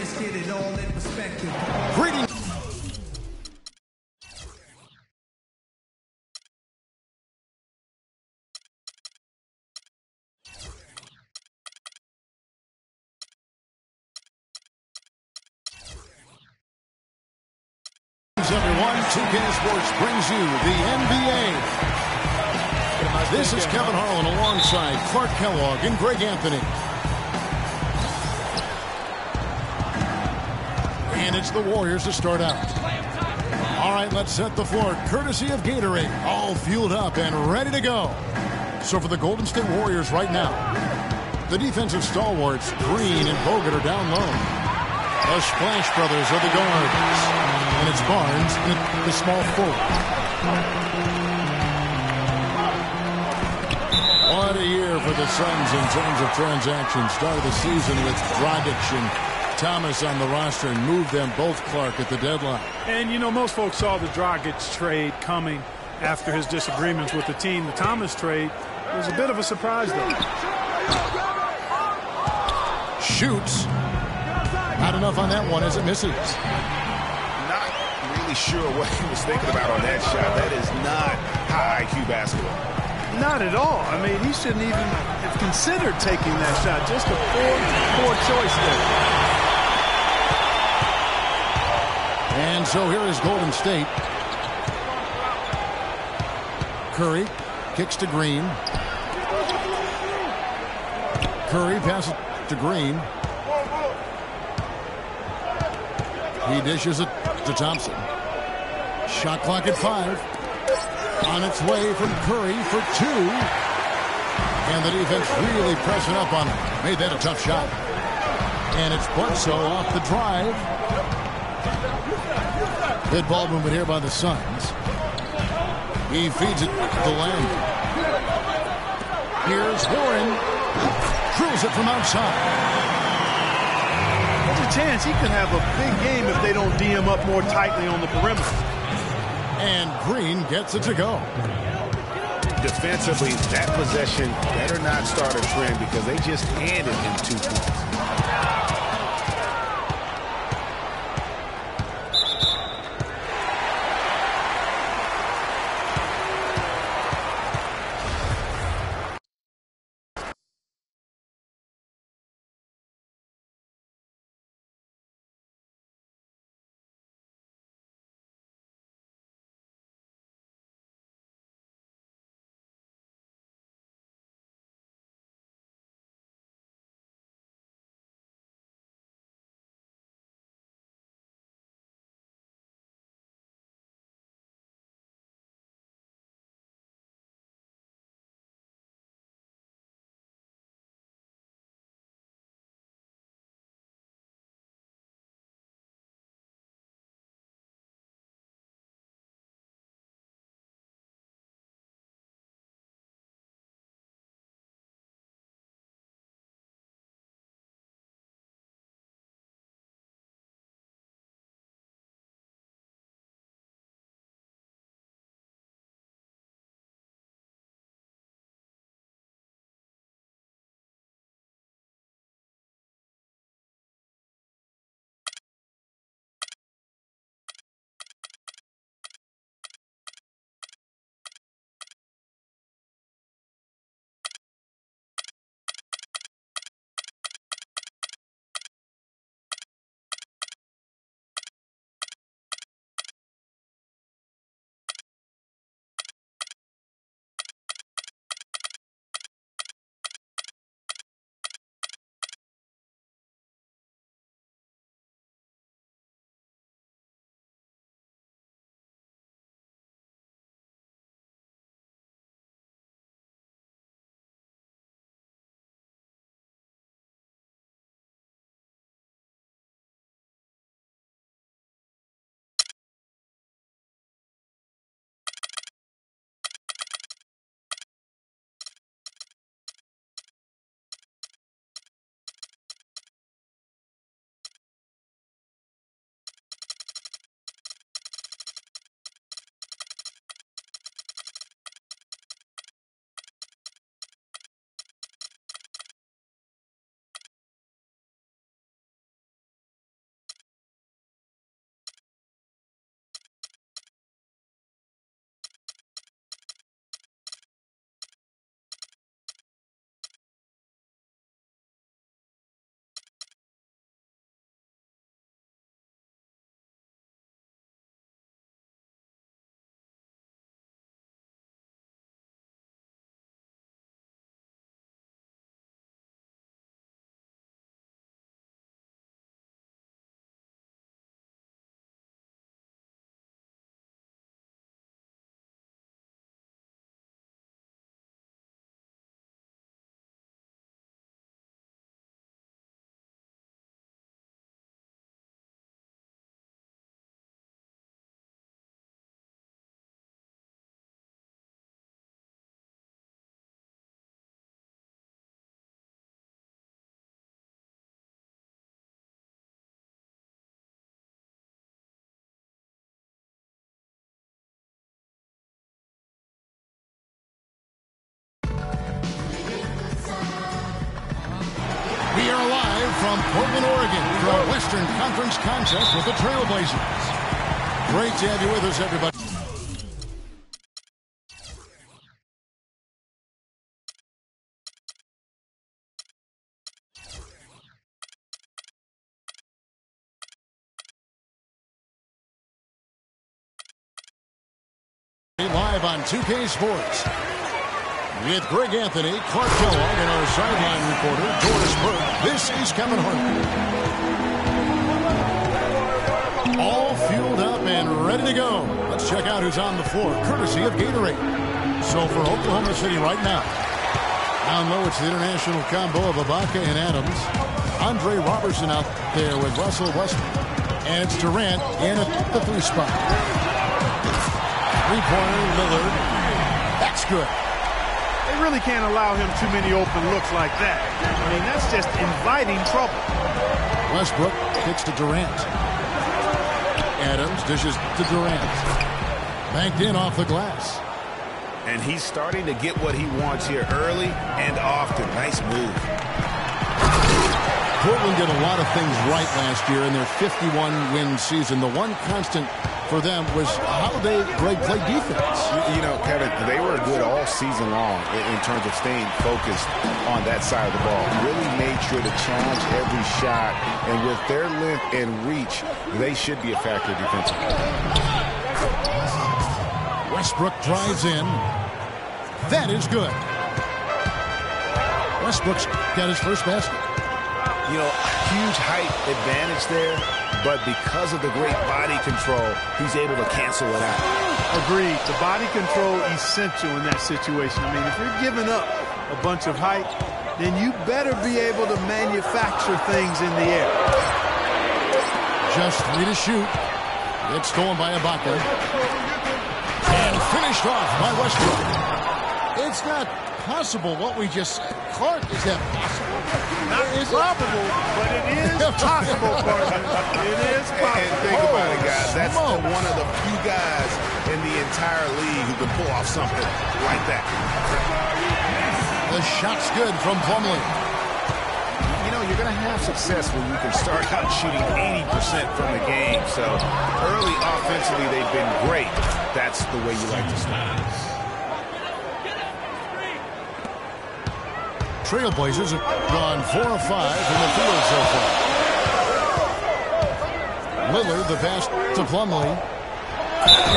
Let's get it all in perspective. Greetings. Everyone, 2K Sports brings you the NBA. This is Kevin Harlan alongside Clark Kellogg and Greg Anthony. And it's the Warriors to start out. All right, let's set the floor. Courtesy of Gatorade. All fueled up and ready to go. So for the Golden State Warriors right now, the defensive stalwarts, Green and Bogut, are down low. The Splash Brothers are the guards. And it's Barnes and the small forward. What a year for the Suns in terms of transactions. Started the season with Dragic and Thomas on the roster and moved them both, Clark, at the deadline. And, you know, most folks saw the Dragic trade coming after his disagreements with the team. The Thomas trade was a bit of a surprise, though. Shoots. Not enough on that one as it misses. Not really sure what he was thinking about on that shot. That is not high IQ basketball. Not at all. I mean, he shouldn't even have considered taking that shot. Just a poor choice there. And so here is Golden State. Curry kicks to Green. Curry passes to Green. He dishes it to Thompson. Shot clock at 5. On its way from Curry for 2. And the defense really pressing up on him. Made that a tough shot. And it's Bledsoe off the drive. Good ball movement here by the Suns. He feeds it to Landry. Here's Warren. Drills it from outside. There's a chance he could have a big game if they don't D him up more tightly on the perimeter. And Green gets it to go. Defensively, that possession better not start a trend because they just handed him 2 points. We are live from Portland, Oregon for a Western Conference contest with the Trailblazers. Great to have you with us, everybody. Live on 2K Sports with Greg Anthony, Clark Kellogg, and our sideline reporter, Doris Burke. This is Kevin Hart. All fueled up and ready to go. Let's check out who's on the floor, courtesy of Gatorade. So for Oklahoma City right now, down low it's the international combo of Ibaka and Adams. Andre Robertson out there with Russell Westbrook. And it's Durant in at the 3 spot. Three-pointer, Lillard. That's good. They really can't allow him too many open looks like that. I mean, that's just inviting trouble. Westbrook kicks to Durant. Adams dishes to Durant. Banked in off the glass. And he's starting to get what he wants here early and often. Nice move. Portland did a lot of things right last year in their 51-win season. The one constant for them was how they played defense. You know, Kevin, they were good all season long in terms of staying focused on that side of the ball. Really made sure to challenge every shot. And with their length and reach, they should be a factor defensively. Westbrook drives in. That is good. Westbrook's got his first basket. You know, huge height advantage there, but because of the great body control, he's able to cancel it out. Agreed. The body control essential in that situation. I mean, if you're giving up a bunch of height, then you better be able to manufacture things in the air. Just 3 to shoot. It's stolen by Ibaka. And finished off by Westbrook. It's not possible what we just said. Clark, is that possible? Not probable, but it is possible, partner. It is possible. And think about it, guys. That's one of the few guys in the entire league who can pull off something like that. The shot's good from Plumlee. You know, you're going to have success when you can start out shooting 80% from the game. So early offensively, they've been great. That's the way you like to start. Trailblazers have gone 4 of 5 from the field so far. Lillard, the pass to Plumlee.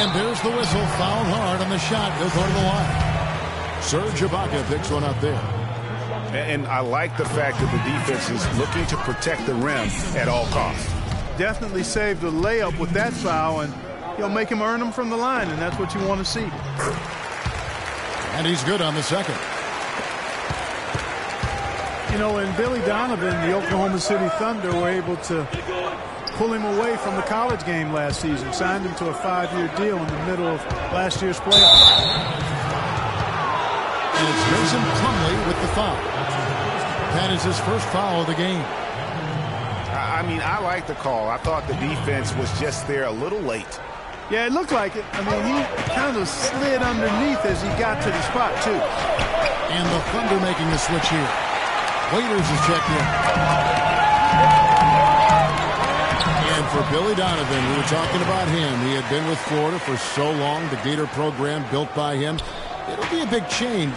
And there's the whistle. Fouled hard on the shot. He'll go to the line. Serge Ibaka picks one up there. And I like the fact that the defense is looking to protect the rim at all costs. Definitely saved the layup with that foul, and he'll make him earn them from the line, and that's what you want to see. And he's good on the second. You know, and Billy Donovan, the Oklahoma City Thunder, were able to pull him away from the college game last season, signed him to a 5-year deal in the middle of last year's playoffs. And it's Mason Plumlee with the foul. That is his first foul of the game. I mean, I like the call. I thought the defense was just there a little late. Yeah, it looked like it. I mean, he kind of slid underneath as he got to the spot, too. And the Thunder making the switch here. Waiters is checked in. And for Billy Donovan, we were talking about him. He had been with Florida for so long, the Gator program built by him. It'll be a big change.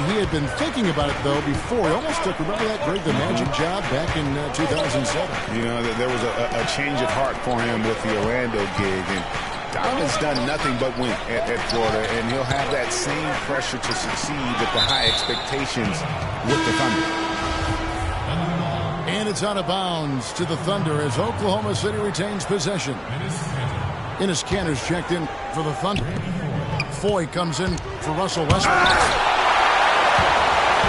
He had been thinking about it, though, before. He almost took, remember that Greg the Magic job back in 2007? You know, there was a change of heart for him with the Orlando gig. And Donovan's done nothing but win at Florida, and he'll have that same pressure to succeed with the high expectations with the Thunder. And it's out of bounds to the Thunder as Oklahoma City retains possession. Enes Kanter's checked in for the Thunder. Foy comes in for Russell Westbrook.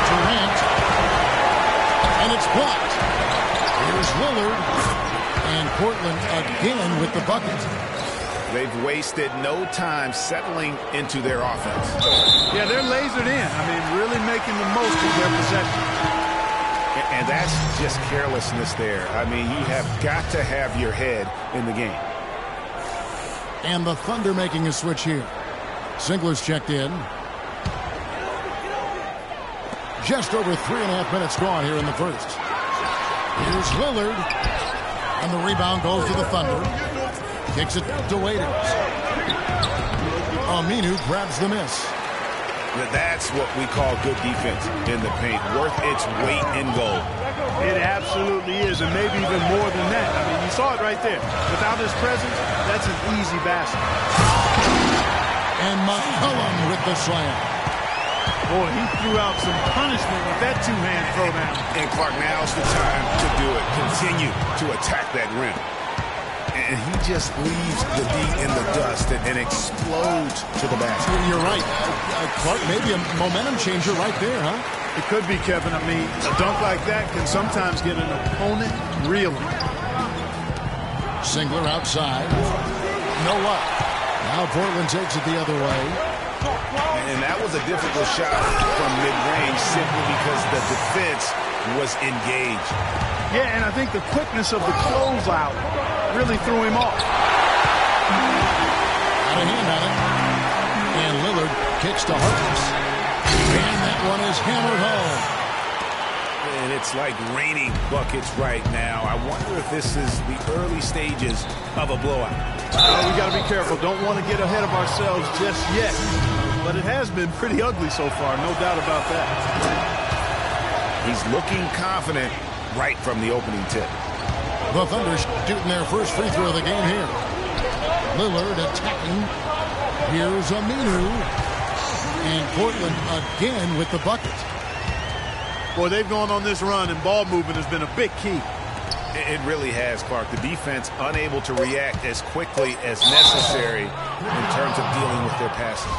Durant. And it's blocked. Here's Lillard. And Portland again with the bucket. They've wasted no time settling into their offense. Yeah, they're lasered in. I mean, really making the most of their possession. And that's just carelessness there. I mean, you have got to have your head in the game. And the Thunder making a switch here. Singler's checked in. Just over 3.5 minutes gone here in the first. Here's Lillard. And the rebound goes to the Thunder. Kicks it to Waiters. Aminu grabs the miss. That's what we call good defense in the paint. Worth its weight in gold. It absolutely is, and maybe even more than that. I mean, you saw it right there. Without his presence, that's an easy basket. And McCollum with the slam. Boy, he threw out some punishment with that two-hand throwdown. And Clark, now's the time to do it. Continue to attack that rim. And he just leaves the D in the dust and explodes to the basket. You're right. Clark, maybe a momentum changer right there, huh? It could be, Kevin. I mean, a dunk like that can sometimes get an opponent reeling. Singler outside. No luck. Now Portland takes it the other way. And that was a difficult shot from mid-range simply because the defense was engaged. Yeah, and I think the quickness of the closeout really threw him off. Got a hand on it. And Lillard kicks to Harkless. And that one is hammered home. And it's like raining buckets right now. I wonder if this is the early stages of a blowout. We got to be careful. Don't want to get ahead of ourselves just yet. But it has been pretty ugly so far, no doubt about that. He's looking confident right from the opening tip. The Thunder shooting their first free throw of the game here. Lillard attacking. Here's Aminu. And Portland again with the bucket. Boy, they've gone on this run, and ball movement has been a big key. It really has, Clark. The defense unable to react as quickly as necessary in terms of dealing with their passing.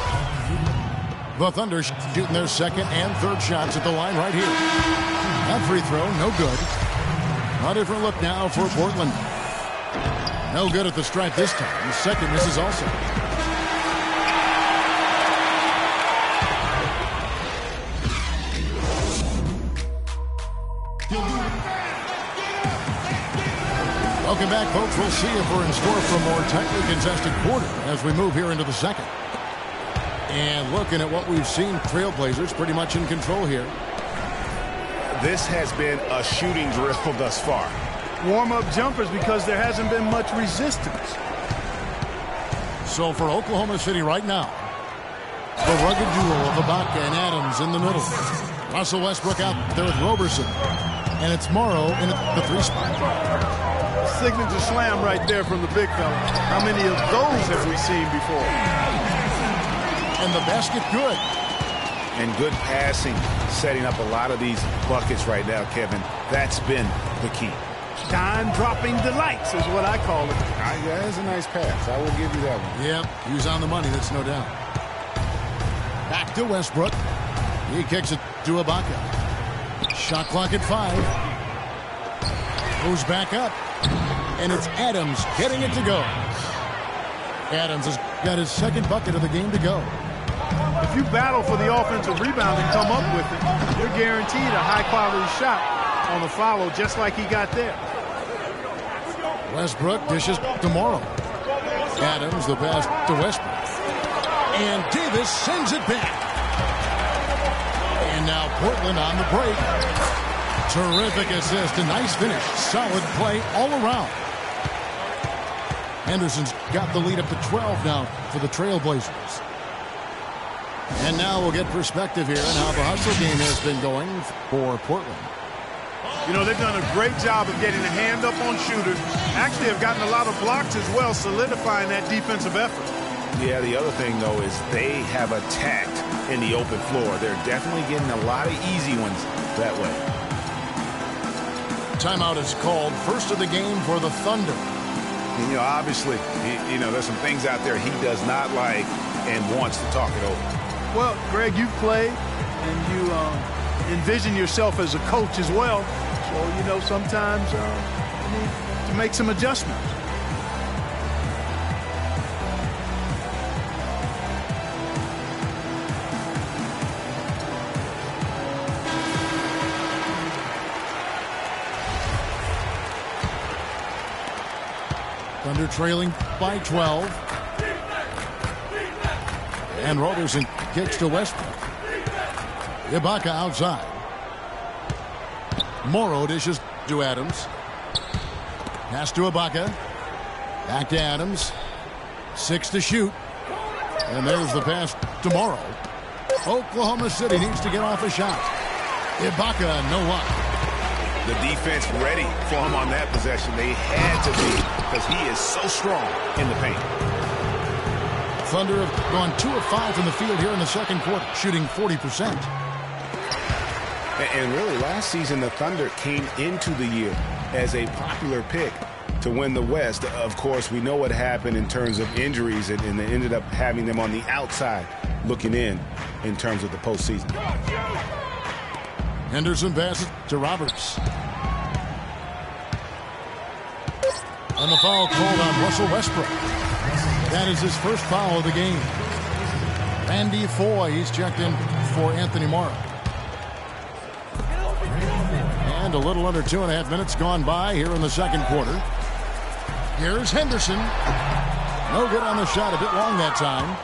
The Thunder shooting their second and third shots at the line right here. That free throw, no good. A different look now for Portland. No good at the stripe this time. The second misses also. Welcome back, folks. We'll see if we're in store for a more tightly contested quarter as we move here into the second. And looking at what we've seen, Trailblazers pretty much in control here. This has been a shooting drill thus far. Warm-up jumpers because there hasn't been much resistance. So for Oklahoma City right now, the rugged duo of Ibaka and Adams in the middle. Russell Westbrook out there with Roberson. And it's Morrow in the three spot. Signature slam right there from the big fella. How many of those have we seen before? And the basket good. And good passing, setting up a lot of these buckets right now, Kevin. That's been the key. Dime-dropping delights is what I call it. That is a nice pass. I will give you that one. Yep, he was on the money, that's no doubt. Back to Westbrook. He kicks it to Ibaka. Shot clock at 5. Goes back up. And it's Adams getting it to go. Adams has got his second bucket of the game to go. If you battle for the offensive rebound and come up with it, you're guaranteed a high-quality shot on the follow, just like he got there. Westbrook dishes to Morrow. Adams, the pass to Westbrook. And Davis sends it back. And now Portland on the break. Terrific assist, a nice finish. Solid play all around. Henderson's got the lead up to 12 now for the Trailblazers. And now we'll get perspective here on how the hustle game has been going for Portland. You know, they've done a great job of getting a hand up on shooters. Actually have gotten a lot of blocks as well, solidifying that defensive effort. Yeah, the other thing, though, is they have attacked in the open floor. They're definitely getting a lot of easy ones that way. Timeout is called. First of the game for the Thunder. You know, obviously, there's some things out there he does not like and wants to talk it over. Well, Greg, you've played and you envision yourself as a coach as well. So, sometimes you need to make some adjustments. Thunder trailing by 12. And Roberson kicks to Westbrook. Ibaka outside. Morrow dishes To Adams. Pass to Ibaka. Back to Adams. 6 to shoot. And there's the pass to Morrow. Oklahoma City needs to get off a shot. Ibaka, no luck. The defense ready for him on that possession. They had to be, because he is so strong in the paint. Thunder have gone 2 of 5 from the field here in the second quarter, shooting 40%. And really, last season, the Thunder came into the year as a popular pick to win the West. Of course, we know what happened in terms of injuries, and they ended up having them on the outside looking in terms of the postseason. Henderson passes to Roberts. And the foul called on Russell Westbrook. That is his first foul of the game. Randy Foye, he's checked in for Anthony Morrow. And a little under 2.5 minutes gone by here in the second quarter. Here's Henderson. No good on the shot, a bit long that time.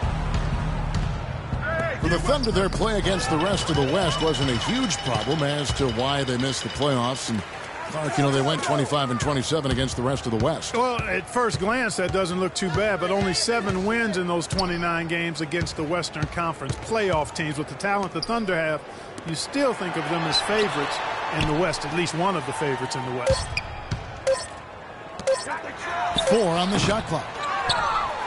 For the Thunder, their play against the rest of the West wasn't a huge problem as to why they missed the playoffs. And Clark, they went 25-27 against the rest of the West. Well, at first glance, that doesn't look too bad, but only 7 wins in those 29 games against the Western Conference playoff teams. With the talent the Thunder have, you still think of them as favorites in the West, at least one of the favorites in the West. 4 on the shot clock.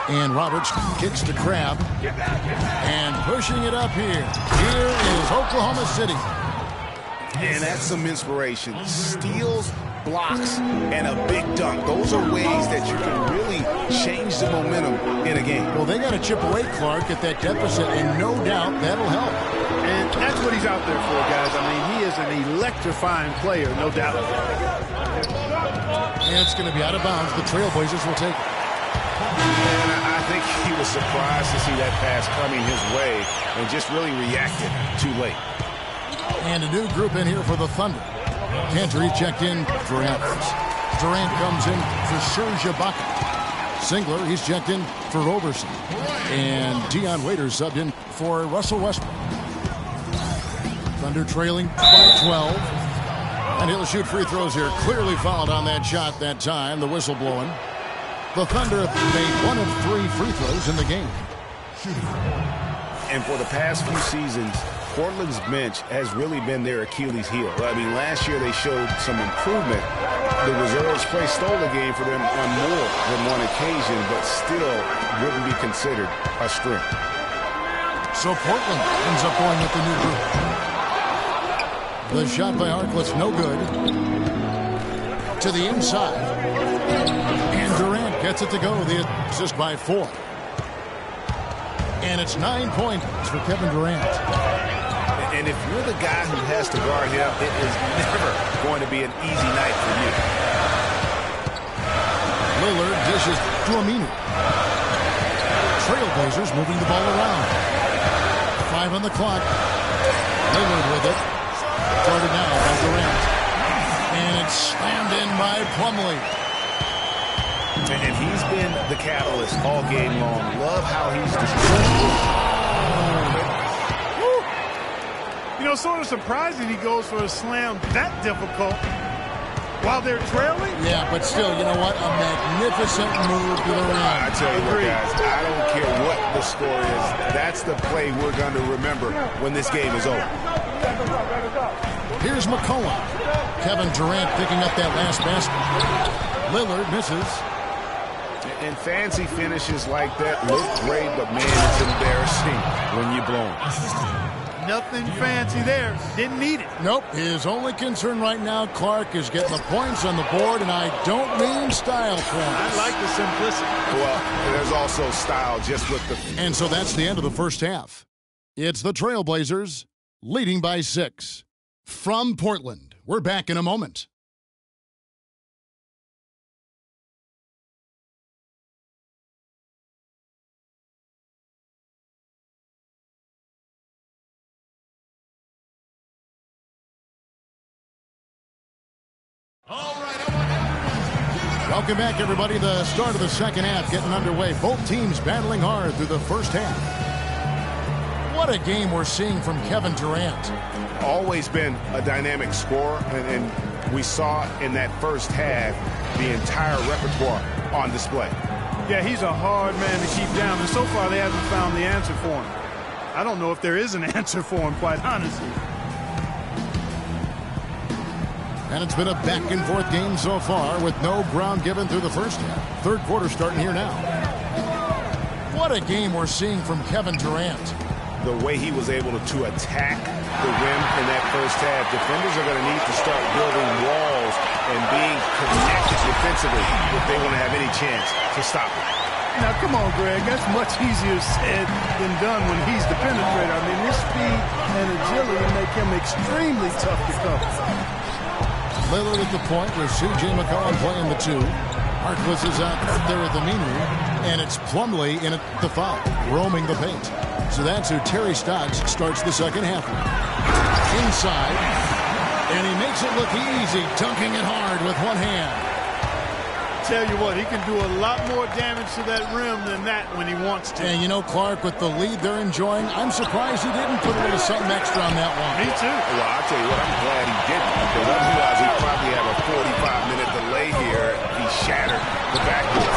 And Roberts kicks to Crabbe. And pushing it up here. Here is Oklahoma City. And that's some inspiration. Steals, blocks, and a big dunk. Those are ways that you can really change the momentum in a game. Well, they got to chip away, Clark, at that deficit, and no doubt that'll help. And that's what he's out there for, guys. I mean, he is an electrifying player, no doubt. And it's going to be out of bounds. The Trailblazers will take it. And I think he was surprised to see that pass coming his way and just really reacted too late. And a new group in here for the Thunder. Cantor checked in for Adams. Durant comes in for Serge Ibaka. Singler, he's checked in for Roberson. And Dion Waiters subbed in for Russell Westbrook. Thunder trailing by 12. And he'll shoot free throws here. Clearly fouled on that shot that time. The whistle blowing. The Thunder made 1 of 3 free throws in the game. And for the past few seasons, Portland's bench has really been their Achilles heel. I mean, last year they showed some improvement. The reserves play stole the game for them on more than one occasion, but still wouldn't be considered a strength. So Portland ends up going with the new group. The shot by Harkless, no good. To the inside. And Durant gets it to go. The assist by 4. And it's 9 points for Kevin Durant. And if you're the guy who has to guard him, it is never going to be an easy night for you. Lillard dishes to Aminu. Trailblazers moving the ball around. 5 on the clock. Lillard with it. Guarded now by Durant. And it's slammed in by Plumlee. And he's been the catalyst all game long. Love how he's destroyed. Sort of surprising he goes for a slam that difficult while they're trailing. Yeah, but still, you know what? A magnificent move to the rim. I tell you what, guys, I don't care what the score is. That's the play we're going to remember when this game is over. Here's McCollum. Kevin Durant picking up that last basket. Lillard misses. And fancy finishes like that look great, but man, it's embarrassing when you blow them. Nothing fancy there. Didn't need it. Nope. His only concern right now, Clark, is getting the points on the board, and I don't mean style points. I like the simplicity. Well, there's also style just with the... And so that's the end of the first half. It's the Trailblazers leading by 6. From Portland, we're back in a moment. Welcome back, everybody. The start of the second half getting underway. Both teams battling hard through the first half. What a game we're seeing from Kevin Durant. Always been a dynamic scorer, and we saw in that first half the entire repertoire on display. Yeah, he's a hard man to keep down, and so far they haven't found the answer for him. I don't know if there is an answer for him, quite honestly. And it's been a back-and-forth game so far with no ground given through the first half. Third quarter starting here now. What a game we're seeing from Kevin Durant. The way he was able to attack the rim in that first half, defenders are going to need to start building walls and being connected defensively if they want to have any chance to stop it. Now, come on, Greg. That's much easier said than done when he's the penetrator. I mean, his speed and agility make him extremely tough to cover. Lillard at the point with C.J. McCollum playing the two. Harkless is out there at the mean room, and it's Plumlee in at the foul, roaming the paint. So that's who Terry Stotts starts the second half with. Inside, and he makes it look easy, dunking it hard with one hand. Tell you what, he can do a lot more damage to that rim than that when he wants to. And you know, Clark, with the lead they're enjoying, I'm surprised he didn't put a little something extra on that one. Me too. Well, I'll tell you what, I'm glad he didn't, because I realize he probably have a 45-minute delay here. He shattered the backboard.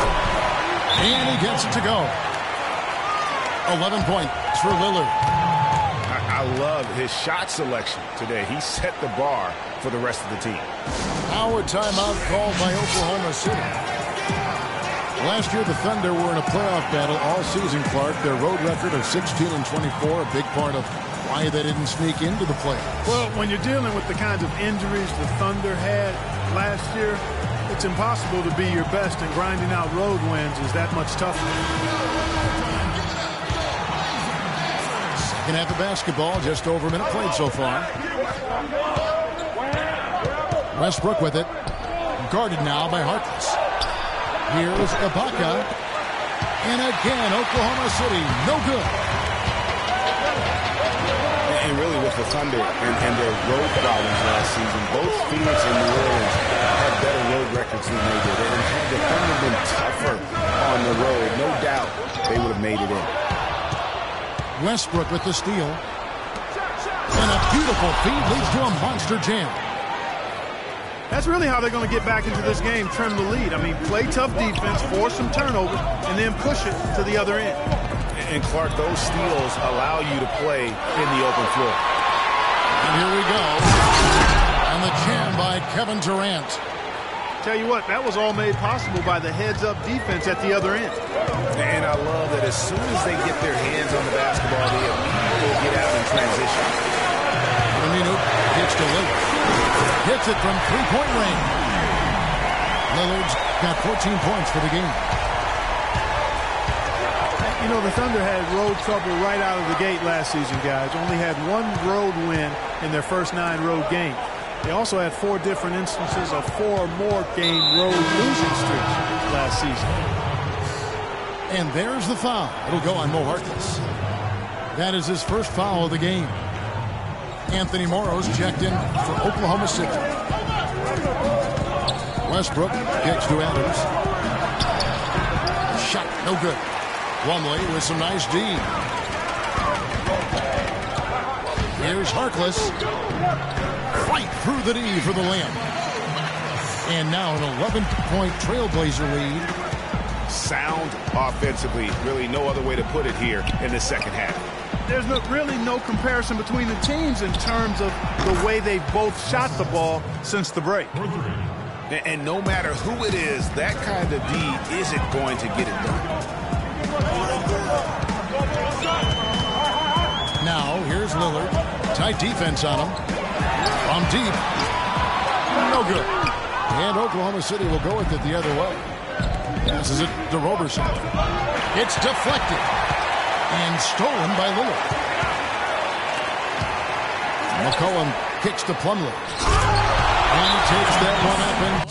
And he gets it to go. 11 points for Lillard. I love his shot selection today. He set the bar for the rest of the team. Now a timeout called by Oklahoma City. Last year, the Thunder were in a playoff battle all season, Clark. Their road record of 16-24, a big part of why they didn't sneak into the playoffs. Well, when you're dealing with the kinds of injuries the Thunder had last year, it's impossible to be your best, and grinding out road wins is that much tougher. Second half of basketball, just over a minute played so far. Westbrook with it. Guarded now by Harkless. Here's Ibaka. And again, Oklahoma City, no good. And really with the Thunder and their road problems last season, both Phoenix and New Orleans had better road records than they did. And had the Thunder been tougher on the road, no doubt they would have made it in. Westbrook with the steal. And a beautiful feed leads to a monster jam. That's really how they're going to get back into this game, trim the lead. I mean, play tough defense, force some turnovers, and then push it to the other end. And, Clark, those steals allow you to play in the open floor. And here we go. And the jam by Kevin Durant. Tell you what, that was all made possible by the heads-up defense at the other end. And I love that as soon as they get their hands on the basketball, they immediately get out in transition. Aminu gets to Lillard. Hits it from three-point range. Lillard's got 14 points for the game. You know, the Thunder had road trouble right out of the gate last season, guys. Only had one road win in their first 9 road games. They also had 4 different instances of 4 or more game road losing streaks last season. And there's the foul. It'll go on Mo Harkless. That is his first foul of the game. Anthony Morrow's checked in for Oklahoma City. Westbrook kicks to Adams. Shot, no good. Plumlee with some nice D. Here's Harkless. Right through the D for the layup. And now an 11-point Trailblazer lead. Sound offensively. Really no other way to put it here in the second half. There's really no comparison between the teams in terms of the way they both shot the ball since the break. And no matter who it is, that kind of D isn't going to get it done. Now, here's Lillard. Tight defense on him. From deep. No good. And Oklahoma City will go with it the other way. Passes it to Roberson. It's deflected. And stolen by Lillard. McCollum kicks to Plumlee. And he takes that one up and